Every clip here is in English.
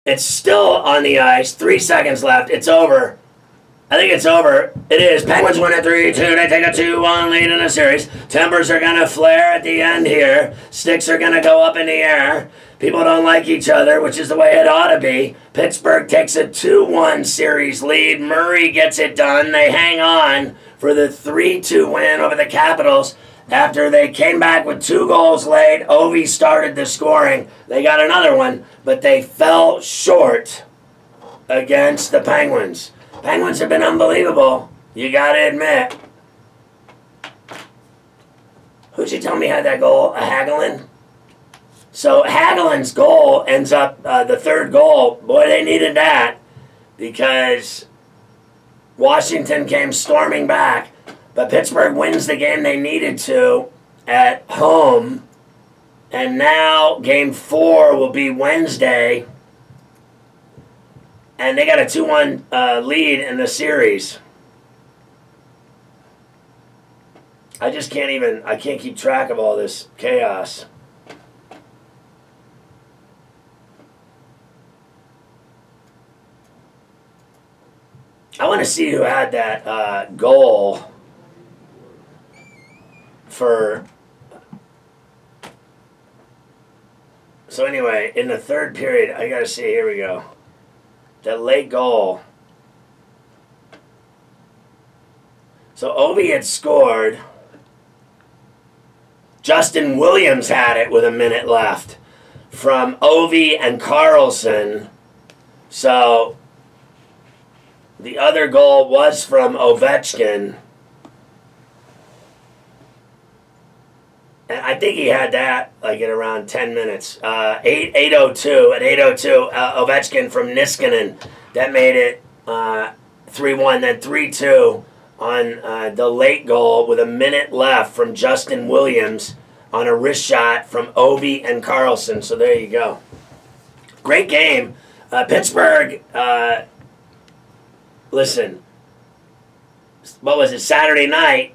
It's still on the ice. 3 seconds left. It's over. I think it's over. It is. Penguins win at 3-2. They take a 2-1 lead in the series. Tempers are going to flare at the end here. Sticks are going to go up in the air. People don't like each other, which is the way it ought to be. Pittsburgh takes a 2-1 series lead. Murray gets it done. They hang on for the 3-2 win over the Capitals. After they came back with 2 goals late, Ovi started the scoring. They got another one, but they fell short against the Penguins. Penguins have been unbelievable, you got to admit. Who'd you tell me had that goal? Hagelin? So Hagelin's goal ends up the 3rd goal. Boy, they needed that because Washington came storming back. But Pittsburgh wins the game they needed to at home. And now Game 4 will be Wednesday. And they got a 2-1 lead in the series. I just can't even, I can't keep track of all this chaos. I want to see who had that goal for... So anyway, in the 3rd period, I got to see, here we go. That late goal. So Ovi had scored. Justin Williams had it with a minute left from Ovi and Carlson. So the other goal was from Ovechkin. And I think he had that like in around 10 minutes. 8:02 at 8:02, Ovechkin from Niskanen. That made it 3-1, then 3-2 on the late goal with a minute left from Justin Williams on a wrist shot from Ovi and Carlson. So there you go. Great game. Pittsburgh, listen, what was it, Saturday night?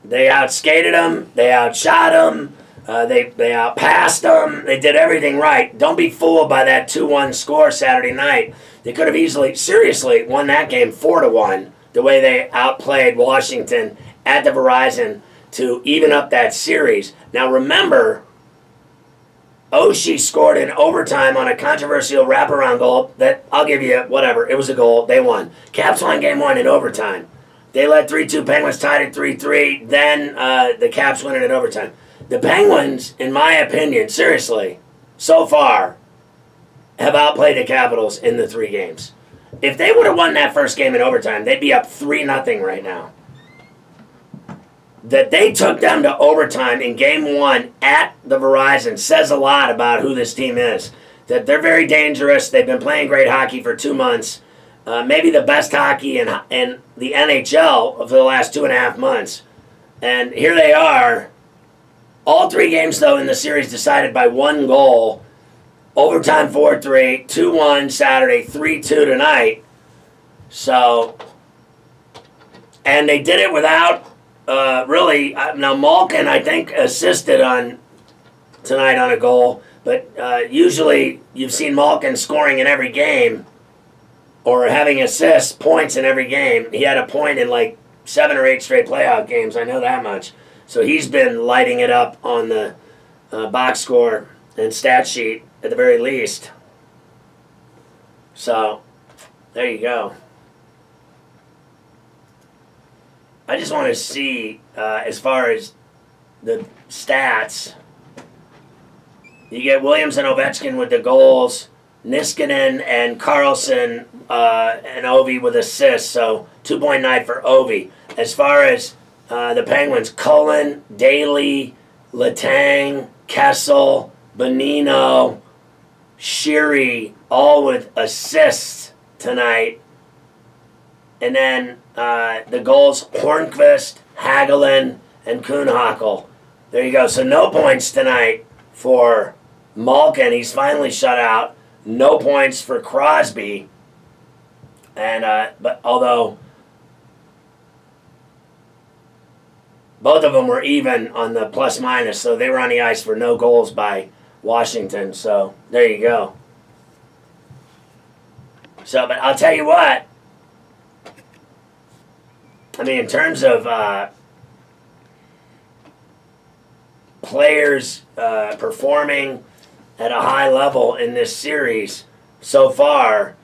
They outskated them. They outshot them. They outpassed them. They did everything right. Don't be fooled by that 2-1 score Saturday night. They could have easily, seriously, won that game 4-1. The way they outplayed Washington at the Verizon to even up that series. Now remember, Oshie scored in overtime on a controversial wraparound goal that, I'll give you, whatever, it was a goal. They won. Caps won Game 1 in overtime. They led 3-2. Penguins tied at 3-3. Then the Caps win it in overtime. The Penguins, in my opinion, seriously, so far, have outplayed the Capitals in the 3 games. If they would have won that first game in overtime, they'd be up 3-0 right now. That they took them to overtime in Game 1 at the Verizon says a lot about who this team is. That they're very dangerous. They've been playing great hockey for 2 months. Maybe the best hockey in the NHL for the last 2.5 months. And here they are. All 3 games, though, in the series decided by 1 goal. Overtime 4-3, 2-1 Saturday, 3-2 tonight. So, and they did it without really, now Malkin, I think, assisted on tonight on a goal. But usually you've seen Malkin scoring in every game or having assists, points in every game. He had a point in like 7 or 8 straight playoff games. I know that much. So he's been lighting it up on the box score and stat sheet at the very least. So there you go. I just want to see, as far as the stats, you get Williams and Ovechkin with the goals, Niskanen and Carlson and Ovi with assists, so 2.9 for Ovi. As far as the Penguins, Cullen, Daly, Letang, Kessel, Bonino, Sheary, all with assists tonight. And then the goals, Hornqvist, Hagelin, and Kuhnhackl. There you go. So no points tonight for Malkin. He's finally shut out. No points for Crosby. And but although both of them were even on the plus-minus, so they were on the ice for no goals by Washington. So there you go. So, but I'll tell you what. I mean, in terms of players performing at a high level in this series so far,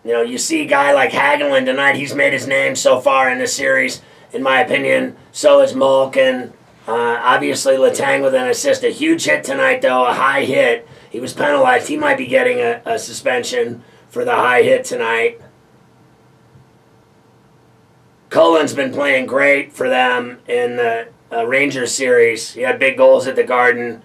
you see a guy like Hagelin tonight. He's made his name so far in this series, in my opinion. So is Malkin. Obviously, Letang with an assist. A huge hit tonight, though, a high hit. He was penalized. He might be getting a suspension for the high hit tonight. Cullen's been playing great for them in the Rangers series. He had big goals at the Garden.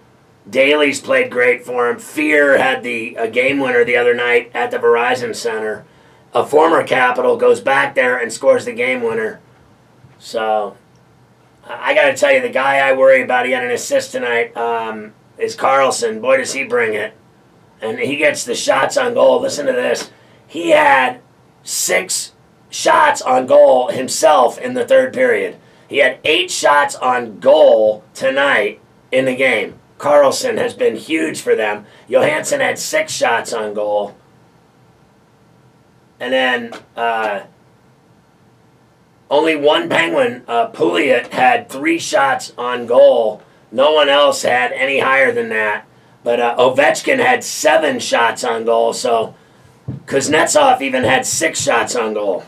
Daly's played great for him. Fear had a game winner the other night at the Verizon Center. A former Capital goes back there and scores the game winner. So, I got to tell you, the guy I worry about, he had an assist tonight, is Carlson. Boy, does he bring it. And he gets the shots on goal. Listen to this. He had 6 shots on goal himself in the third period. He had 8 shots on goal tonight in the game. Carlson has been huge for them. Johansson had 6 shots on goal. And then only one Penguin, Pouliot, had 3 shots on goal. No one else had any higher than that. But Ovechkin had 7 shots on goal. So Kuznetsov even had 6 shots on goal.